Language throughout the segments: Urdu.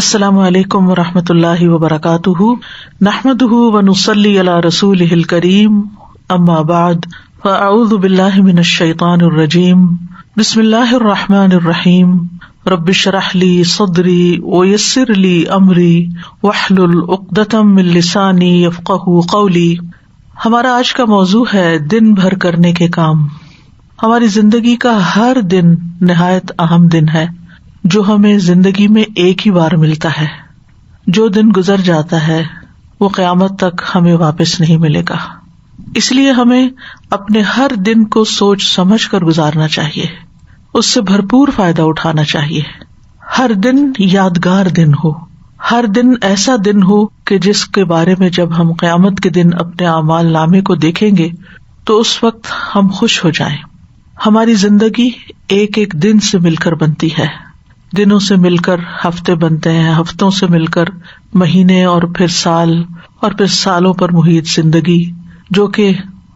السلام علیکم ورحمۃ اللہ وبرکاتہ، نحمدہ ونصلی علی رسولہ الکریم، اما بعد فاعوذ باللہ من الشیطان الرجیم، بسم اللہ الرحمن الرحیم، رب اشرح لی صدری ویسر لی امری واحلل عقدۃ من لسانی یفقہوا قولی۔ ہمارا آج کا موضوع ہے دن بھر کرنے کے کام۔ ہماری زندگی کا ہر دن نہایت اہم دن ہے جو ہمیں زندگی میں ایک ہی بار ملتا ہے۔ جو دن گزر جاتا ہے وہ قیامت تک ہمیں واپس نہیں ملے گا، اس لیے ہمیں اپنے ہر دن کو سوچ سمجھ کر گزارنا چاہیے، اس سے بھرپور فائدہ اٹھانا چاہیے۔ ہر دن یادگار دن ہو، ہر دن ایسا دن ہو کہ جس کے بارے میں جب ہم قیامت کے دن اپنے اعمال نامے کو دیکھیں گے تو اس وقت ہم خوش ہو جائیں۔ ہماری زندگی ایک ایک دن سے مل کر بنتی ہے، دنوں سے مل کر ہفتے بنتے ہیں، ہفتوں سے مل کر مہینے، اور پھر سال، اور پھر سالوں پر محیط زندگی، جو کہ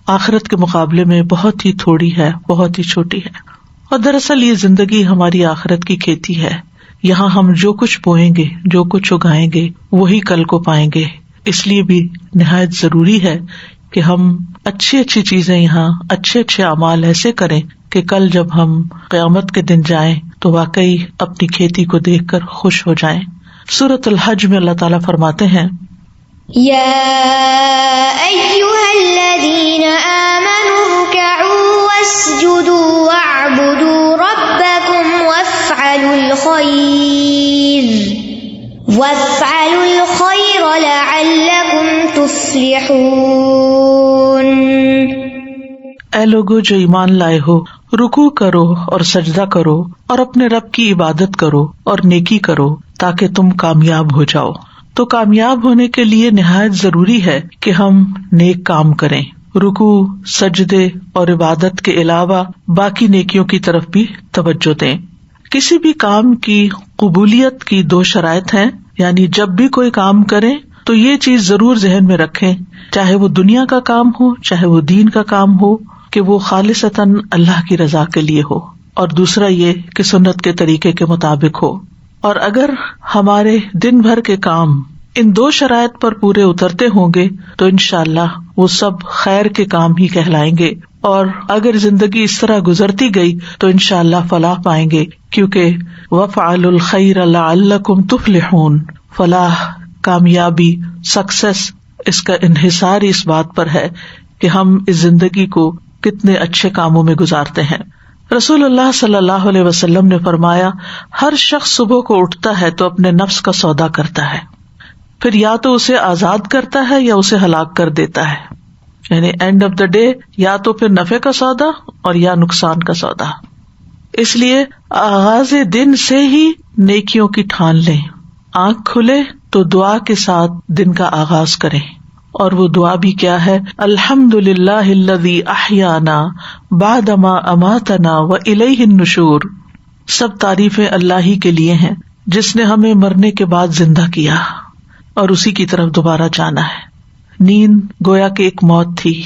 آخرت کے مقابلے میں بہت ہی تھوڑی ہے، بہت ہی چھوٹی ہے۔ اور دراصل یہ زندگی ہماری آخرت کی کھیتی ہے، یہاں ہم جو کچھ بوئیں گے، جو کچھ اگائیں گے، وہی کل کو پائیں گے۔ اس لیے بھی نہایت ضروری ہے کہ ہم اچھی اچھی چیزیں یہاں، اچھے اچھے اعمال ایسے کریں کہ کل جب ہم قیامت کے دن جائیں تو واقعی اپنی کھیتی کو دیکھ کر خوش ہو جائیں۔ سورۃ الحج میں اللہ تعالیٰ فرماتے ہیں، یا ایھا الذین آمنوا ارکعوا واسجدوا واعبدوا ربکم وافعلوا الخیر لعلکم تفلحون۔ اے لوگو جو ایمان لائے ہو، رکوع کرو اور سجدہ کرو اور اپنے رب کی عبادت کرو اور نیکی کرو تاکہ تم کامیاب ہو جاؤ۔ تو کامیاب ہونے کے لیے نہایت ضروری ہے کہ ہم نیک کام کریں، رکوع، سجدے اور عبادت کے علاوہ باقی نیکیوں کی طرف بھی توجہ دیں۔ کسی بھی کام کی قبولیت کی دو شرائط ہیں، یعنی جب بھی کوئی کام کریں تو یہ چیز ضرور ذہن میں رکھیں، چاہے وہ دنیا کا کام ہو چاہے وہ دین کا کام ہو، کہ وہ خالصتاً اللہ کی رضا کے لیے ہو، اور دوسرا یہ کہ سنت کے طریقے کے مطابق ہو۔ اور اگر ہمارے دن بھر کے کام ان دو شرائط پر پورے اترتے ہوں گے تو انشاءاللہ وہ سب خیر کے کام ہی کہلائیں گے، اور اگر زندگی اس طرح گزرتی گئی تو انشاءاللہ فلاح پائیں گے، کیونکہ وَافْعَلُوا الْخَيْرَ لَعَلَّكُمْ تُفْلِحُونَ۔ فلاح، کامیابی، سکسیس، اس کا انحصار اس بات پر ہے کہ ہم اس زندگی کو کتنے اچھے کاموں میں گزارتے ہیں۔ رسول اللہ صلی اللہ علیہ وسلم نے فرمایا، ہر شخص صبح کو اٹھتا ہے تو اپنے نفس کا سودا کرتا ہے، پھر یا تو اسے آزاد کرتا ہے یا اسے ہلاک کر دیتا ہے، یعنی اینڈ آف دا ڈے یا تو پھر نفع کا سودا اور یا نقصان کا سودا۔ اس لیے آغاز دن سے ہی نیکیوں کی ٹھان لیں، آنکھ کھلے تو دعا کے ساتھ دن کا آغاز کریں، اور وہ دعا بھی کیا ہے؟ الحمدللہ الذی احیانا بعدما اماتنا والیہ النشور۔ سب تعریفیں اللہ ہی کے لیے ہیں جس نے ہمیں مرنے کے بعد زندہ کیا اور اسی کی طرف دوبارہ جانا ہے۔ نیند گویا کہ ایک موت تھی،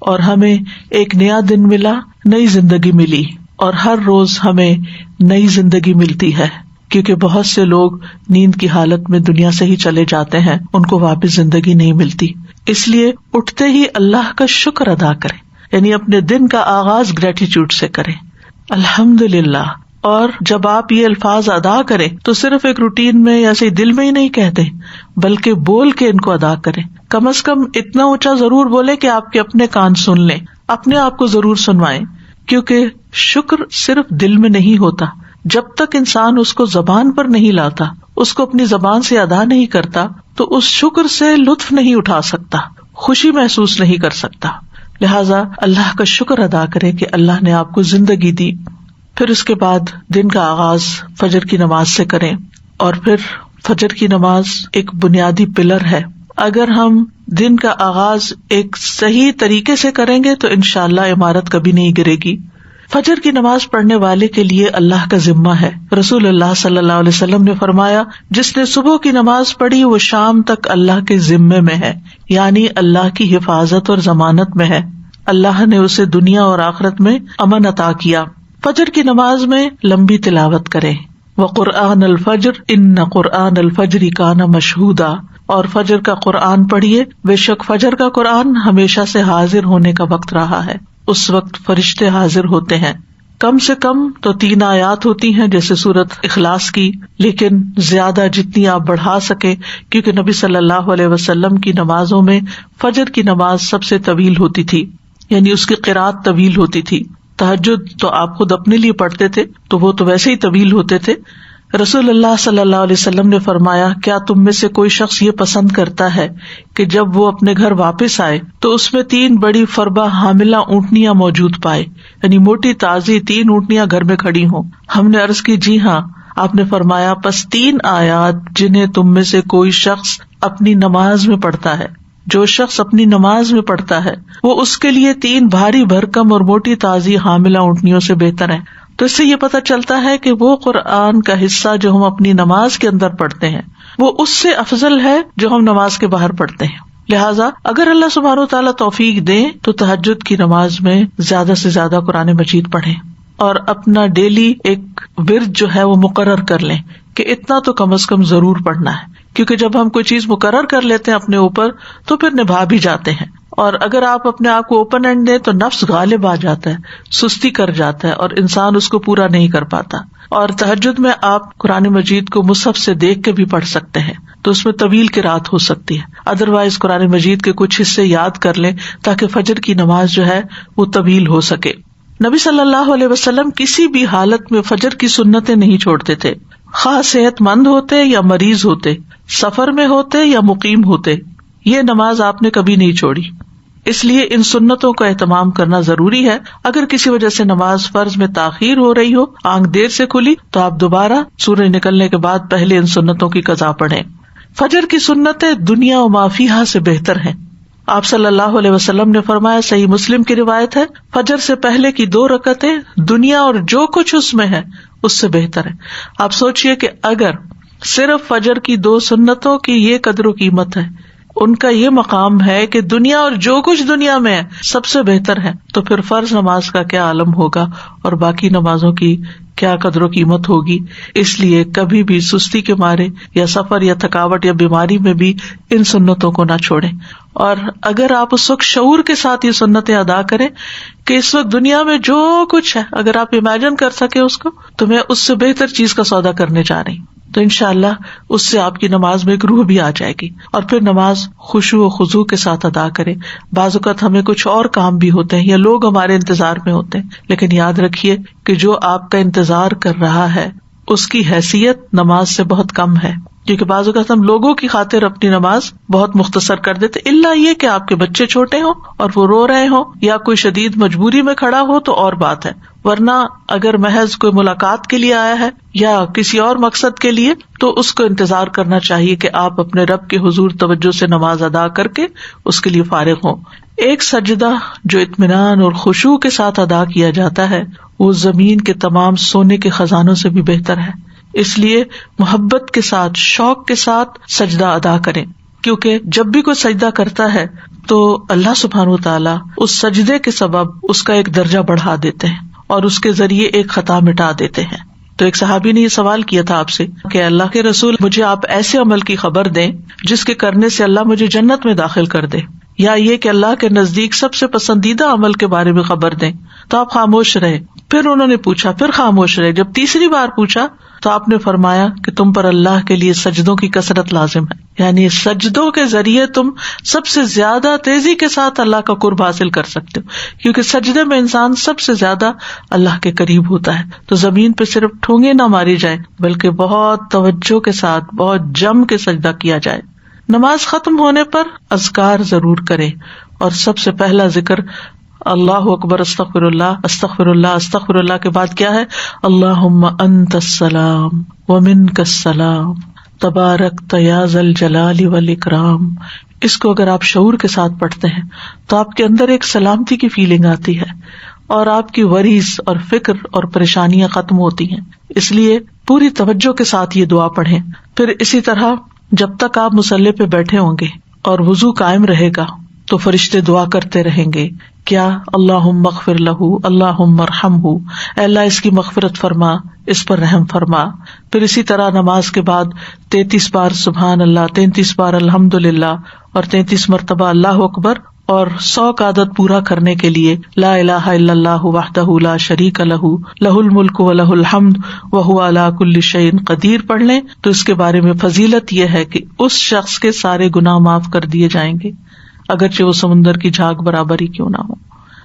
اور ہمیں ایک نیا دن ملا، نئی زندگی ملی، اور ہر روز ہمیں نئی زندگی ملتی ہے، کیونکہ بہت سے لوگ نیند کی حالت میں دنیا سے ہی چلے جاتے ہیں، ان کو واپس زندگی نہیں ملتی۔ اس لیے اٹھتے ہی اللہ کا شکر ادا کریں، یعنی اپنے دن کا آغاز گریٹیٹیوڈ سے کریں، الحمدللہ۔ اور جب آپ یہ الفاظ ادا کریں تو صرف ایک روٹین میں یا صحیح دل میں ہی نہیں کہتے، بلکہ بول کے ان کو ادا کریں۔ کم از کم اتنا اونچا ضرور بولے کہ آپ کے اپنے کان سن لیں، اپنے آپ کو ضرور سنوائیں، کیونکہ شکر صرف دل میں نہیں ہوتا۔ جب تک انسان اس کو زبان پر نہیں لاتا، اس کو اپنی زبان سے ادا نہیں کرتا، تو اس شکر سے لطف نہیں اٹھا سکتا، خوشی محسوس نہیں کر سکتا۔ لہٰذا اللہ کا شکر ادا کرے کہ اللہ نے آپ کو زندگی دی۔ پھر اس کے بعد دن کا آغاز فجر کی نماز سے کریں، اور پھر فجر کی نماز ایک بنیادی پلر ہے۔ اگر ہم دن کا آغاز ایک صحیح طریقے سے کریں گے تو انشاءاللہ عمارت کبھی نہیں گرے گی۔ فجر کی نماز پڑھنے والے کے لیے اللہ کا ذمہ ہے۔ رسول اللہ صلی اللہ علیہ وسلم نے فرمایا، جس نے صبح کی نماز پڑھی وہ شام تک اللہ کے ذمے میں ہے، یعنی اللہ کی حفاظت اور ضمانت میں ہے۔ اللہ نے اسے دنیا اور آخرت میں امن عطا کیا۔ فجر کی نماز میں لمبی تلاوت کریں، وقرآن الفجر ان قرآن الفجر کان مشہودا، اور فجر کا قرآن پڑھیے، بے شک فجر کا قرآن ہمیشہ سے حاضر ہونے کا وقت رہا ہے، اس وقت فرشتے حاضر ہوتے ہیں۔ کم سے کم تو 3 آیات ہوتی ہیں جیسے سورۃ اخلاص کی، لیکن زیادہ جتنی آپ بڑھا سکے، کیونکہ نبی صلی اللہ علیہ وسلم کی نمازوں میں فجر کی نماز سب سے طویل ہوتی تھی، یعنی اس کی قرات طویل ہوتی تھی۔ تہجد تو آپ خود اپنے لیے پڑھتے تھے تو وہ تو ویسے ہی طویل ہوتے تھے۔ رسول اللہ صلی اللہ علیہ وسلم نے فرمایا، کیا تم میں سے کوئی شخص یہ پسند کرتا ہے کہ جب وہ اپنے گھر واپس آئے تو اس میں 3 بڑی فربہ حاملہ اونٹنیاں موجود پائے، یعنی موٹی تازی 3 اونٹنیاں گھر میں کھڑی ہوں؟ ہم نے عرض کی جی ہاں۔ آپ نے فرمایا، پس 3 آیات جنہیں تم میں سے کوئی شخص اپنی نماز میں پڑھتا ہے، جو شخص اپنی نماز میں پڑھتا ہے وہ اس کے لیے 3 بھاری بھرکم اور موٹی تازی حاملہ اونٹنیوں سے بہتر ہے۔ تو اس سے یہ پتہ چلتا ہے کہ وہ قرآن کا حصہ جو ہم اپنی نماز کے اندر پڑھتے ہیں وہ اس سے افضل ہے جو ہم نماز کے باہر پڑھتے ہیں۔ لہٰذا اگر اللہ سبحانہ وتعالیٰ توفیق دے تو تہجد کی نماز میں زیادہ سے زیادہ قرآن مجید پڑھیں، اور اپنا ڈیلی ایک ورد جو ہے وہ مقرر کر لیں کہ اتنا تو کم از کم ضرور پڑھنا ہے، کیونکہ جب ہم کوئی چیز مقرر کر لیتے ہیں اپنے اوپر تو پھر نبھا بھی جاتے ہیں۔ اور اگر آپ اپنے آپ کو اوپن اینڈ دیں تو نفس غالب آ جاتا ہے، سستی کر جاتا ہے اور انسان اس کو پورا نہیں کر پاتا۔ اور تہجد میں آپ قرآن مجید کو مصحف سے دیکھ کے بھی پڑھ سکتے ہیں، تو اس میں طویل قرات ہو سکتی ہے۔ ادروائز قرآن مجید کے کچھ حصے یاد کر لیں تاکہ فجر کی نماز جو ہے وہ طویل ہو سکے۔ نبی صلی اللہ علیہ وسلم کسی بھی حالت میں فجر کی سنتیں نہیں چھوڑتے تھے، خواہ صحت مند ہوتے یا مریض ہوتے، سفر میں ہوتے یا مقیم ہوتے، یہ نماز آپ نے کبھی نہیں چھوڑی۔ اس لیے ان سنتوں کا اہتمام کرنا ضروری ہے۔ اگر کسی وجہ سے نماز فرض میں تاخیر ہو رہی ہو، آنکھ دیر سے کھلی، تو آپ دوبارہ سورج نکلنے کے بعد پہلے ان سنتوں کی قضا پڑھیں۔ فجر کی سنتیں دنیا و ما فیہا سے بہتر ہیں۔ آپ صلی اللہ علیہ وسلم نے فرمایا، صحیح مسلم کی روایت ہے، فجر سے پہلے کی 2 رکعتیں دنیا اور جو کچھ اس میں ہے اس سے بہتر ہے۔ آپ سوچئے کہ اگر صرف فجر کی 2 سنتوں کی یہ قدر و قیمت ہے، ان کا یہ مقام ہے کہ دنیا اور جو کچھ دنیا میں ہے سب سے بہتر ہے، تو پھر فرض نماز کا کیا عالم ہوگا اور باقی نمازوں کی کیا قدر و قیمت ہوگی۔ اس لیے کبھی بھی سستی کے مارے یا سفر یا تھکاوٹ یا بیماری میں بھی ان سنتوں کو نہ چھوڑیں۔ اور اگر آپ اس وقت شعور کے ساتھ یہ سنتیں ادا کریں کہ اس وقت دنیا میں جو کچھ ہے، اگر آپ امیجن کر سکیں اس کو، تو میں اس سے بہتر چیز کا سودا کرنے جا رہی ہوں، تو انشاءاللہ اس سے آپ کی نماز میں ایک روح بھی آ جائے گی، اور پھر نماز خشوع و خضوع کے ساتھ ادا کرے۔ بعض اوقات ہمیں کچھ اور کام بھی ہوتے ہیں یا لوگ ہمارے انتظار میں ہوتے ہیں، لیکن یاد رکھیے کہ جو آپ کا انتظار کر رہا ہے اس کی حیثیت نماز سے بہت کم ہے، کیونکہ بعض اوقات ہم لوگوں کی خاطر اپنی نماز بہت مختصر کر دیتے، الا یہ کہ آپ کے بچے چھوٹے ہوں اور وہ رو رہے ہوں یا کوئی شدید مجبوری میں کھڑا ہو تو اور بات ہے، ورنہ اگر محض کوئی ملاقات کے لیے آیا ہے یا کسی اور مقصد کے لیے تو اس کو انتظار کرنا چاہیے کہ آپ اپنے رب کے حضور توجہ سے نماز ادا کر کے اس کے لیے فارغ ہوں۔ ایک سجدہ جو اطمینان اور خشوع کے ساتھ ادا کیا جاتا ہے وہ زمین کے تمام سونے کے خزانوں سے بھی بہتر ہے، اس لیے محبت کے ساتھ، شوق کے ساتھ سجدہ ادا کریں، کیونکہ جب بھی کوئی سجدہ کرتا ہے تو اللہ سبحانہ وتعالیٰ اس سجدے کے سبب اس کا ایک درجہ بڑھا دیتے ہیں اور اس کے ذریعے ایک خطا مٹا دیتے ہیں۔ تو ایک صحابی نے یہ سوال کیا تھا آپ سے کہ اللہ کے رسول، مجھے آپ ایسے عمل کی خبر دیں جس کے کرنے سے اللہ مجھے جنت میں داخل کر دے، یا یہ کہ اللہ کے نزدیک سب سے پسندیدہ عمل کے بارے میں خبر دیں۔ تو آپ خاموش رہے، پھر انہوں نے پوچھا، پھر خاموش رہے، جب تیسری بار پوچھا تو آپ نے فرمایا کہ تم پر اللہ کے لیے سجدوں کی کثرت لازم ہے، یعنی سجدوں کے ذریعے تم سب سے زیادہ تیزی کے ساتھ اللہ کا قرب حاصل کر سکتے ہو، کیونکہ سجدے میں انسان سب سے زیادہ اللہ کے قریب ہوتا ہے۔ تو زمین پہ صرف ٹھونگے نہ ماری جائیں بلکہ بہت توجہ کے ساتھ، بہت جم کے سجدہ کیا جائے۔ نماز ختم ہونے پر اذکار ضرور کرے، اور سب سے پہلا ذکر اللہ اکبر، استغفر اللہ استغفر اللہ استغفر اللہ کے بعد کیا ہے؟ اللہم انت السلام ومنک السلام تبارکت یا ذا الجلال والاکرام۔ اس کو اگر آپ شعور کے ساتھ پڑھتے ہیں تو آپ کے اندر ایک سلامتی کی فیلنگ آتی ہے اور آپ کی وریز اور فکر اور پریشانیاں ختم ہوتی ہیں۔ اس لیے پوری توجہ کے ساتھ یہ دعا پڑھیں۔ پھر اسی طرح جب تک آپ مصلی پہ بیٹھے ہوں گے اور وضو قائم رہے گا تو فرشتے دعا کرتے رہیں گے کیا اللہم اغفر لہ اللہم ارحمہ، اے اللہ اس کی مغفرت فرما، اس پر رحم فرما. پھر اسی طرح نماز کے بعد 33 بار سبحان اللہ، 33 بار الحمدللہ اور 33 مرتبہ اللہ اکبر، اور 100 کا عدد پورا کرنے کے لیے لا الہ الا اللہ وحدہ لا شریک لہ لہ الملک و لہ الحمد وہو علی کل شیء قدیر پڑھ لیں. تو اس کے بارے میں فضیلت یہ ہے کہ اس شخص کے سارے گناہ معاف کر دیے جائیں گے، اگرچہ وہ سمندر کی جھاگ برابر ہی کیوں نہ ہو.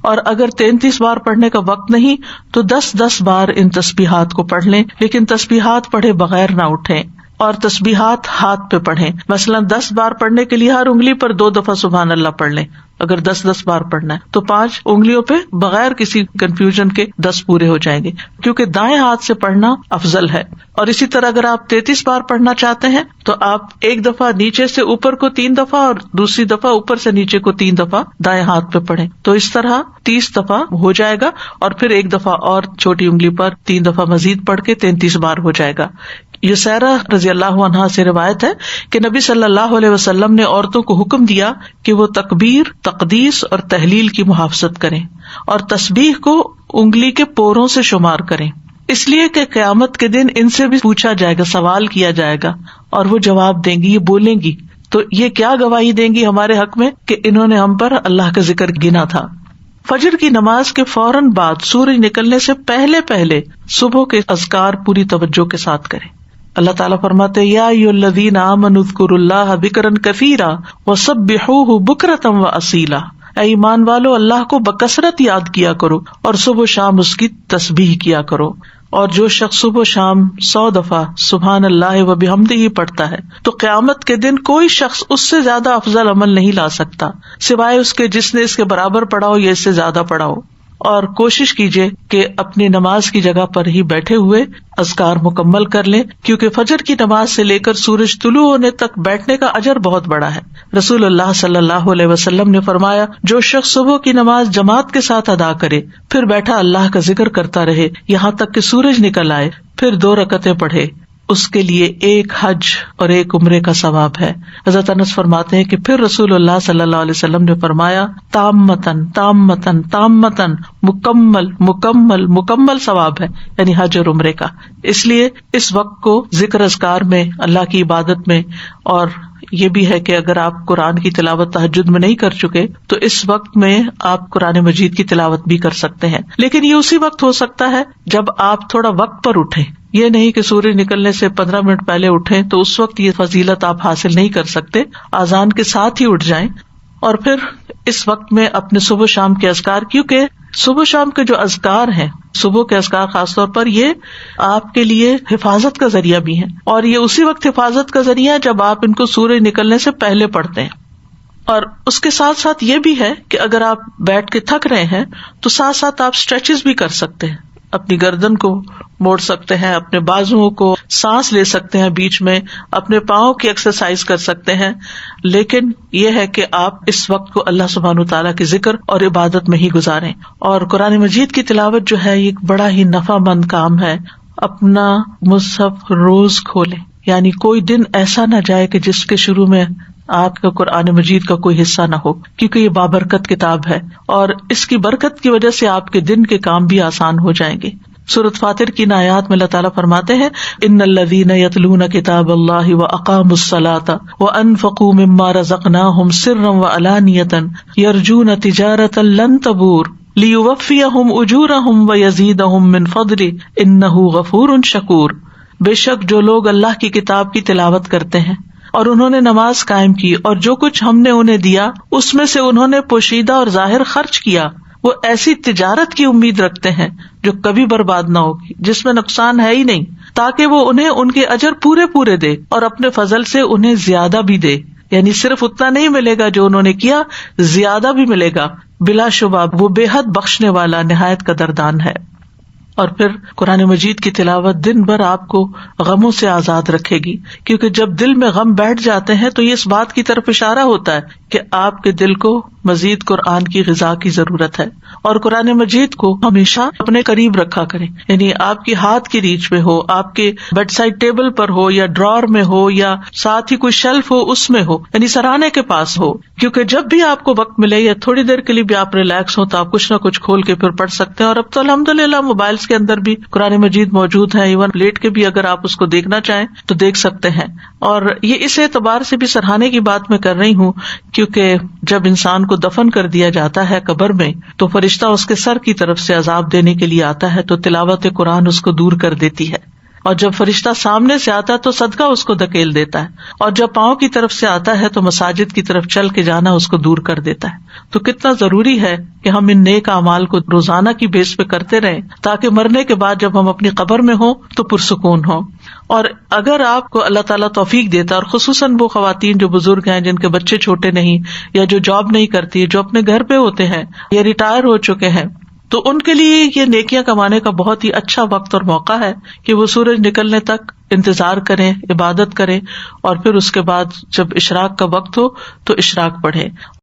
اور اگر 33 بار پڑھنے کا وقت نہیں تو 10 بار ان تسبیحات کو پڑھ لیں، لیکن تسبیحات پڑھے بغیر نہ اٹھیں، اور تسبیحات ہاتھ پہ پڑھیں. مثلا 10 بار پڑھنے کے لیے ہر انگلی پر 2 دفعہ سبحان اللہ پڑھ لیں. اگر 10 بار پڑھنا ہے تو 5 انگلیوں پہ بغیر کسی کنفیوژن کے 10 پورے ہو جائیں گے، کیونکہ دائیں ہاتھ سے پڑھنا افضل ہے. اور اسی طرح اگر آپ 33 بار پڑھنا چاہتے ہیں تو آپ ایک دفعہ نیچے سے اوپر کو 3 دفعہ اور دوسری دفعہ اوپر سے نیچے کو 3 دفعہ دائیں ہاتھ پہ پڑھیں. تو اس طرح 30 دفعہ ہو جائے گا، اور پھر ایک دفعہ اور چھوٹی انگلی پر 3 دفعہ مزید پڑھ کے 33 بار ہو جائے گا. یسیرہ رضی اللہ عنہا سے روایت ہے کہ نبی صلی اللہ علیہ وسلم نے عورتوں کو حکم دیا کہ وہ تکبیر، تقدیس اور تحلیل کی محافظت کریں اور تسبیح کو انگلی کے پوروں سے شمار کریں، اس لیے کہ قیامت کے دن ان سے بھی پوچھا جائے گا، سوال کیا جائے گا، اور وہ جواب دیں گی، یہ بولیں گی. تو یہ کیا گواہی دیں گی ہمارے حق میں کہ انہوں نے ہم پر اللہ کا ذکر گنا تھا. فجر کی نماز کے فوراً بعد سورج نکلنے سے پہلے صبح کے اذکار پوری توجہ کے ساتھ کریں. اللہ تعالیٰ فرماتے ہیں یا ایھا الذین آمنوا اذکروا اللہ ذکرا کثیرا وسبحوہ بکرۃ واصیلا، اے ایمان والو اللہ کو بکثرت یاد کیا کرو اور صبح و شام اس کی تسبیح کیا کرو. اور جو شخص صبح و شام 100 دفعہ سبحان اللہ و بحمدہ پڑھتا ہے تو قیامت کے دن کوئی شخص اس سے زیادہ افضل عمل نہیں لا سکتا سوائے اس کے جس نے اس کے برابر پڑھا ہو یا اس سے زیادہ پڑھا ہو. اور کوشش کیجیے کہ اپنی نماز کی جگہ پر ہی بیٹھے ہوئے اذکار مکمل کر لیں، کیونکہ فجر کی نماز سے لے کر سورج طلوع ہونے تک بیٹھنے کا اجر بہت بڑا ہے. رسول اللہ صلی اللہ علیہ وسلم نے فرمایا جو شخص صبح کی نماز جماعت کے ساتھ ادا کرے پھر بیٹھا اللہ کا ذکر کرتا رہے یہاں تک کہ سورج نکل آئے، پھر 2 رکعتیں پڑھے، اس کے لیے 1 حج اور 1 عمرے کا ثواب ہے. حضرت انس فرماتے ہیں کہ پھر رسول اللہ صلی اللہ علیہ وسلم نے فرمایا تامتن تامتن تامتن، مکمل مکمل مکمل ثواب ہے، یعنی حج اور عمرے کا. اس لیے اس وقت کو ذکر اذکار میں، اللہ کی عبادت میں، اور یہ بھی ہے کہ اگر آپ قرآن کی تلاوت تہجد میں نہیں کر چکے تو اس وقت میں آپ قرآن مجید کی تلاوت بھی کر سکتے ہیں. لیکن یہ اسی وقت ہو سکتا ہے جب آپ تھوڑا وقت پر اٹھیں، یہ نہیں کہ سورج نکلنے سے 15 منٹ پہلے اٹھیں تو اس وقت یہ فضیلت آپ حاصل نہیں کر سکتے. اذان کے ساتھ ہی اٹھ جائیں اور پھر اس وقت میں اپنے صبح شام کے اذکار، کیونکہ صبح شام کے جو اذکار ہیں، صبح کے اذکار خاص طور پر، یہ آپ کے لیے حفاظت کا ذریعہ بھی ہیں، اور یہ اسی وقت حفاظت کا ذریعہ جب آپ ان کو سورج نکلنے سے پہلے پڑھتے ہیں. اور اس کے ساتھ ساتھ یہ بھی ہے کہ اگر آپ بیٹھ کے تھک رہے ہیں تو ساتھ ساتھ آپ اسٹریچز بھی کر سکتے ہیں، اپنی گردن کو موڑ سکتے ہیں، اپنے بازوؤں کو سانس لے سکتے ہیں، بیچ میں اپنے پاؤں کی ایکسرسائز کر سکتے ہیں. لیکن یہ ہے کہ آپ اس وقت کو اللہ سبحانہ وتعالیٰ کے ذکر اور عبادت میں ہی گزاریں. اور قرآن مجید کی تلاوت جو ہے یہ ایک بڑا ہی نفع مند کام ہے. اپنا مصحف روز کھولیں، یعنی کوئی دن ایسا نہ جائے کہ جس کے شروع میں آپ کا قرآن مجید کا کوئی حصہ نہ ہو، کیونکہ یہ بابرکت کتاب ہے اور اس کی برکت کی وجہ سے آپ کے دن کے کام بھی آسان ہو جائیں گے. سورۃ فاطر کی آیات میں اللہ تعالیٰ فرماتے ہیں ان الذین یتلون کتاب اللہ واقاموا الصلاۃ وانفقوا مما رزقناہم سرا وعلانیۃ یرجون تجارۃ لن تبور لیوفیہم اجورہم ویزیدہم من فضلہ انہ غفور شکور. بے شک جو لوگ اللہ کی کتاب کی تلاوت کرتے ہیں اور انہوں نے نماز قائم کی اور جو کچھ ہم نے انہیں دیا اس میں سے انہوں نے پوشیدہ اور ظاہر خرچ کیا، وہ ایسی تجارت کی امید رکھتے ہیں جو کبھی برباد نہ ہوگی، جس میں نقصان ہے ہی نہیں، تاکہ وہ انہیں ان کے اجر پورے پورے دے اور اپنے فضل سے انہیں زیادہ بھی دے. یعنی صرف اتنا نہیں ملے گا جو انہوں نے کیا، زیادہ بھی ملے گا. بلا شبہ وہ بے حد بخشنے والا نہایت قدردان ہے. اور پھر قرآن مجید کی تلاوت دن بھر آپ کو غموں سے آزاد رکھے گی، کیونکہ جب دل میں غم بیٹھ جاتے ہیں تو یہ اس بات کی طرف اشارہ ہوتا ہے کہ آپ کے دل کو مزید قرآن کی غذا کی ضرورت ہے، اور قرآن مجید کو ہمیشہ اپنے قریب رکھا کریں، یعنی آپ کی ہاتھ کی ریچ میں ہو، آپ کے بیڈ سائڈ ٹیبل پر ہو، یا ڈرار میں ہو، یا ساتھ ہی کوئی شیلف ہو اس میں ہو، یعنی سراہنے کے پاس ہو، کیونکہ جب بھی آپ کو وقت ملے یا تھوڑی دیر کے لیے بھی آپ ریلیکس ہو تو آپ کچھ نہ کچھ کھول کے پھر پڑھ سکتے ہیں. اور اب تو الحمدللہ موبائلز کے اندر بھی قرآن مجید موجود ہے، ایون لیٹ کے بھی اگر آپ اس کو دیکھنا چاہیں تو دیکھ سکتے ہیں. اور یہ اس اعتبار سے بھی سراہنے کی بات میں کر رہی ہوں کیونکہ جب انسان کو دفن کر دیا جاتا ہے قبر میں تو فرشتہ اس کے سر کی طرف سے عذاب دینے کے لیے آتا ہے، تو تلاوت قرآن اس کو دور کر دیتی ہے. اور جب فرشتہ سامنے سے آتا ہے تو صدقہ اس کو دھکیل دیتا ہے، اور جب پاؤں کی طرف سے آتا ہے تو مساجد کی طرف چل کے جانا اس کو دور کر دیتا ہے. تو کتنا ضروری ہے کہ ہم ان نیک اعمال کو روزانہ کی بیس پہ کرتے رہیں تاکہ مرنے کے بعد جب ہم اپنی قبر میں ہوں تو پرسکون ہوں. اور اگر آپ کو اللہ تعالیٰ توفیق دیتا ہے، اور خصوصاً وہ خواتین جو بزرگ ہیں جن کے بچے چھوٹے نہیں، یا جو جاب نہیں کرتی، جو اپنے گھر پہ ہوتے ہیں یا ریٹائر ہو چکے ہیں، تو ان کے لیے یہ نیکیاں کمانے کا بہت ہی اچھا وقت اور موقع ہے کہ وہ سورج نکلنے تک انتظار کریں، عبادت کریں، اور پھر اس کے بعد جب اشراق کا وقت ہو تو اشراق پڑھیں.